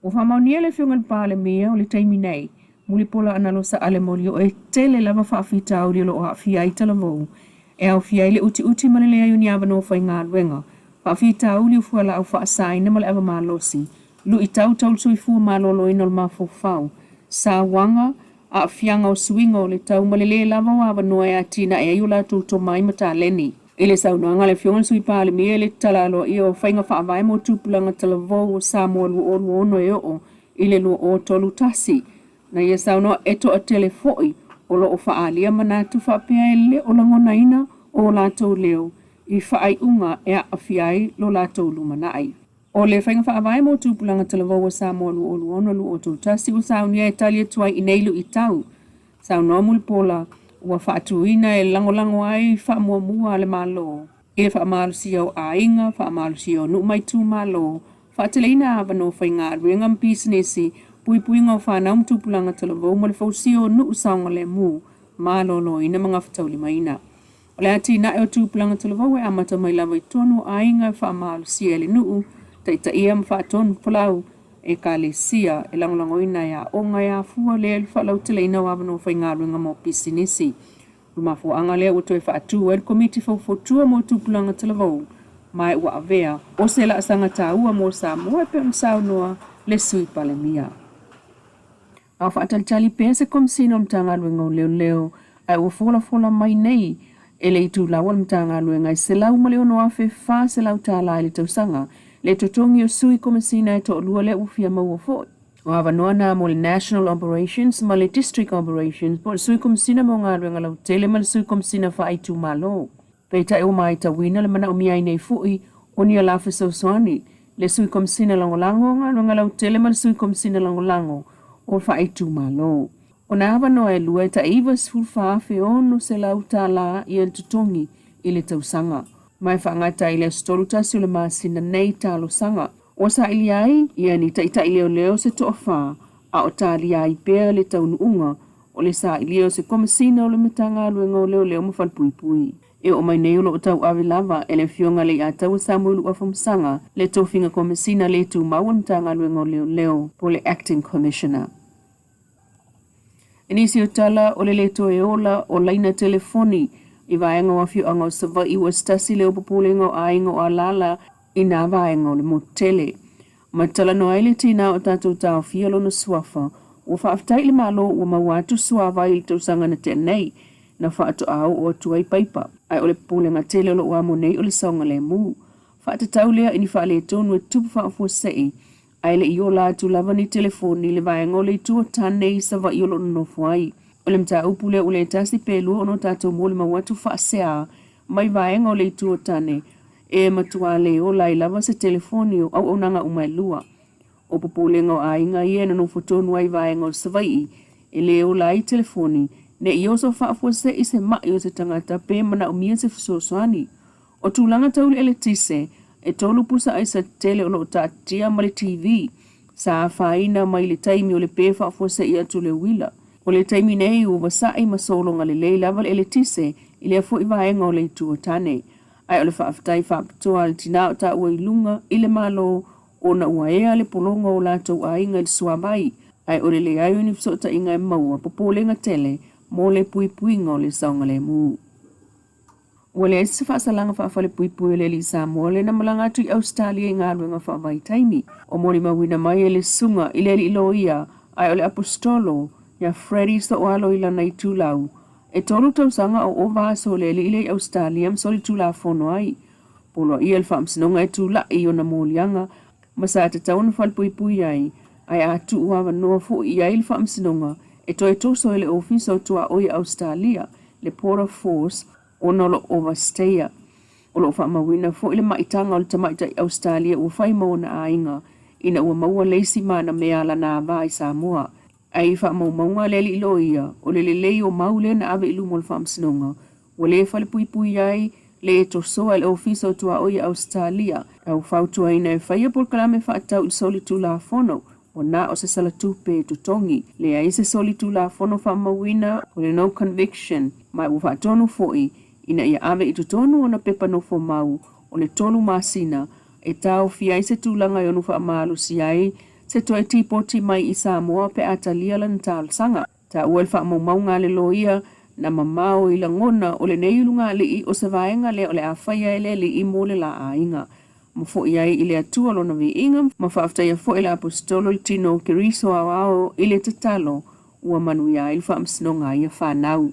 O whamaunia le whiunga le pāle mea o le taimi nei, muli pola analo sa ale moli o e tele lava whaafita au li lo o hawhia i tala vau. E au whia le uti male lea yuni awano whai ngā ruenga. Whaafita au li ufuala au whaasai na male awa malosi. Lu i tau sui fua malolo inol mafofau. Sa wanga a whianga o suinga o le tau male lea lava o awano e atina e ayula tu mai mata leni. Ile sau noanga le whiunga sui pāle mea le talalo i o whainga whaavai mo tupulanga tala vau o Samoa lu ono e o ile lu o tolu tasi. Na ia sau no eto a telefoi o lo o whaalia manatu whapea ele o langona ina o lātou leo i whaai unga e a whiai lo lātou lumanai. O le whainga whaavai mo tupulanga tala vau o Samoa lu ono lu o tolu tasi o sau nia e talia tuai i neilu i tau. Sau no mul pola ua whaatuina e lango ai whaamuamua le malo. E whaamalusi au ainga, whaamalusi au nu mai tū malo. Whaateleina awano whai ngā ruenga mpisinesi, pui ngau whanau mtupulanga tala vau mo le fausi o nu usaunga le mu, malolo ina mga whatauli maina. O le ati na e o tupulanga tala vau e amata mai lawa i tonu ainga e whaamalusi e le nuu, taita ia mwhaatonu pulau e ka le sia e langolango ina ya o ngai a fua le el whalau tele ina wabano whai ngā ruenga mo pisinesi. Rumafu anga lea uto e whaatu e komiti faufotua mo tupulanga tala vau, mai ua avea o se la asanga tā ua mo Samoa e pe msau noa le sui pale mia. Au whaatalitali pēr se komisina o mtanga ruenga o leo ai ua fola mai nei e le itu lawa mtanga ruenga i se lau maleo noa fe wha se lau TALA i le tausanga le totongi o sui komisina e to lua le ufia maua foi. O hawa noa na mo le National Operations ma le District Operations po le sui komisina mo ngā ruenga lau tele ma le sui komisina wha ai tu malo. Peita e o mai ta wina le mana o miai nei fui o ni ala fesa uswani le sui komisina lango ngā ruenga lau tele ma le sui komisina lango o wha ai tu malo. O na hawa noa e lua e ta iwa sfulwhaafe ono se lau TALA i an tutongi i le tausanga. Mai whaangata i le stolu tasi o le masina nei talo sanga. O sa ili ai, ia ni ta ili leo se toa wha, a o tali ai pēr le taunu unga, o le sa ili o se komisina o le mitanga luenga o leo mawhal pui. E o mai nei o tau awe lava, e le fionga le atau Samuelu afamsanga, le tofinga komisina le tu maua mitanga luenga o leo, po le Acting Commissioner. Enisi o tala o le to e ola o laina telefoni, i vaenga wa fiu anga o sava i wa stasi leo popolenga o ainga o alala i nā vaenga o le motele. Ma tala no aile tina o tātou tāo fialo na suafa, o whaaftai le malo o mawatu suawa i tausanga na tenei, na whaato au o tuai paipa. Ai o le popolenga tele o lo uamo nei o le saunga le mu. Whaata lea ini wha le tonu e tupu whaafua sei, ai le i o la tu lava ni telefoni le vaenga o le tua tanei sa va i o lo nofuai. O le mta upule o le tasi pelu o no tātou mōle mawatu whaasea, mai vaenga o le tua tane, e matua le o lai lava se telefoni o au nanga umailua. O popolenga o ainga i ena no fotonu ai vaenga o savai, e le o lai telefoni, ne i oso whaafua se i se mai o se tangata pe mana o mia se fusosoani. O tūlanga taule ele tise, e tolu pusa ai sa tele o no tātia ma le TV, sa whaina mai le taimi o le pe whaafua se i atu le wila. O le taimi nei o wasai masolonga le lei lava ele tise, i le afu i vaenga o le tua tane. Ai o le whaaftai whaapitoa le tina o ta ua ilunga, i le malo o na ua ea le polonga o lātou a inga le suamai. Ai o le le ai uni fsota inga e maua popolenga tele, mo le puipuinga o le saunga le mu. O le aisi whaasalanga whaafale puipui le li Samoa le na malanga atu i Australia i ngā ruenga whaavai taimi. O mori mawina mai e le sunga i le li iloia, ai o le apostolo, ya Freddy sa o alo ila nei tūlau. E tolu tausanga o vaso le li ile Australia msoli tūla fono ai. Polo i el whaamsinonga e tūla i o na mōlianga, masa te tauna whalpuipui ai, ai atu uawa noa fu i ai le whaamsinonga, e toi toso ele ofisa o tua oi Australia, le Port Force, o nolo overstayer. O lo whaamawina fu ile maitanga o le tamaita i Australia ua whai mauna ainga, ina ua maua leisi mana mea la nā vai Samoa. Ai whaamaunga le li loia, o le lei o maule na ave ilu mo le whaamsinonga, o le whale puipui ai, le e tosoa le ofisa o tua oi Australia, au whautua ina e whaia por kalame whaatau i soli tū la fono, o na o se salatupe tutongi, le ai se soli tū la fono whaamawina, o le no conviction, mai u whaatonu foi, ina ia ave i tutonu o na pepa no mau, o le tolu masina, e tau fia i se tūlanga i onu whaamalu si ai, se toe tipoti mai i Samoa pe atalia lan talsanga. Ta ua le whaamaumau le loia na mamao i langona o le neilunga li i o se vaenga le o le awhaia ele li i mo le la ainga. Ma fo iai i le atua lona vi inga, ma whaaftaia fo i le apostolo i tino ke riso au i le tatalo ua manu iai le whaamsinonga i a whanau.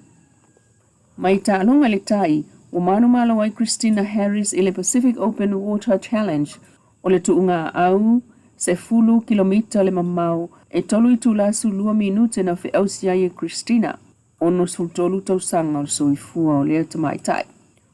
Mai tālonga le tai, o manu malo ai Christina Harris i le Pacific Open Water Challenge o le tuunga au se fulu kilomita le mamau e tolu i tulasu 2 minute na fe ausia i Christina ono sultolu tausanga o soifua o lea tamai tai.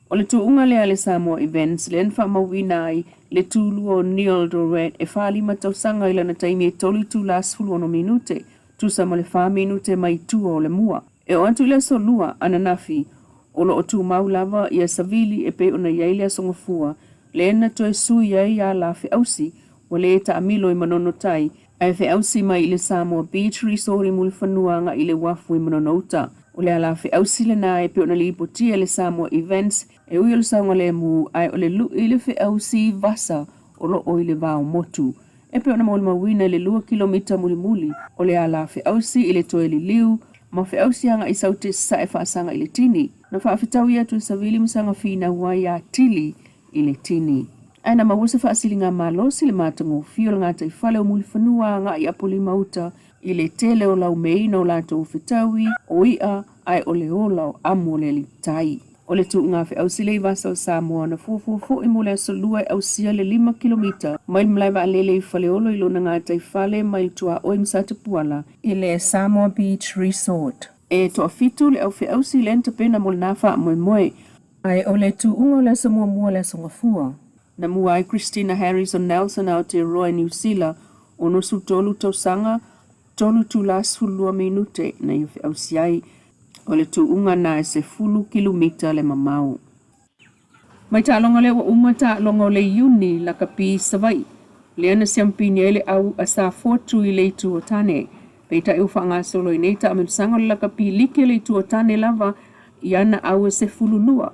O le tuunga lea le Samoa Events le enfa mawinai le tulu o Neil Dorette e whalima tausanga i lana taimi e tolu i tulasu 1 minute tusa ma le 4 minute mai tua o le mua. E o antu le solua ananafi o lo o tu maulava i a savili e pe ona iaile a songofua le ena toe sui ai a la fe ausi o le eta amilo i manono tai ai fe ausi mai i le Samoa Beach Resort i mulfanuanga i le wafu i manonouta. O le ala fe ausi le na e pe ona li ipotia le Samoa Events e ui o le saunga le mu ai o le lu i le fe ausi vasa o lo o i le vao motu. E pe ona maule mawina le 2 kilomita muli o le ala fe ausi i le toe li liu ma fe ausi anga i saute sa e whaasanga i le tini. Na whaafitau ia tu savili misanga fina wai a tili i le tini. Aina mawusa whaasili ngā malosi le mātango fio le ngātai whale o mulfanua ngā i apoli mauta i le tele o lau meina o lato ufitaui o ia ai o le ola o amo le li tai. O le tu ngā whi ausile i vasa o Samoa na fuafuafo i mole asolua i ausia le 5 kilomita. Mail mlaiva alele i whale olo i lona ngātai whale mail tua o imsata puala i le Samoa Beach Resort. E toa fitu le au whi ausi le enta pena mole nafa moe moe. Ai o le tu ungo le Samoa mua le songafua. Na mua ai Christina Harris o Nelson au te roa New Zealand o nosu tolu tausanga tolu tulas 2 minute na i whi ausi ai. O le tu unga na e se 10 kilomita le mamau. Mai ta longa le wa uma ta longa le uni la kapi savai. Le ana siampini ele au a sa fotu i le tu o tane. Peita e ufanga solo i neita amil sanga la kapi like le tu o tane lava i ana au e se 10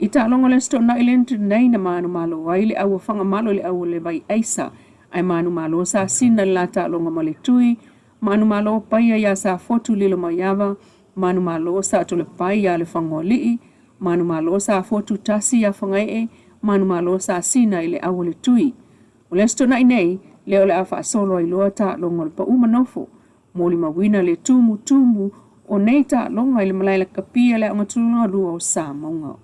I ta longa le sto na ilentu nei na manu malo wai le au fanga malo le au le vai aisa. Ai manu malo sa sina la ta longa male tui. Manu malo paia ya sa fotu lilo mayava. Manu malo sa to le pai ya le fangolii, manu malo sa fotu tasi ya fangai manu malo sa sina ile awole tui. O le sto na inei, leo le afa solo i loa ta longa le pa umanofo. Moli mawina le tumu o nei ta longa ile malaila kapia le angatulunga lua o sa maunga.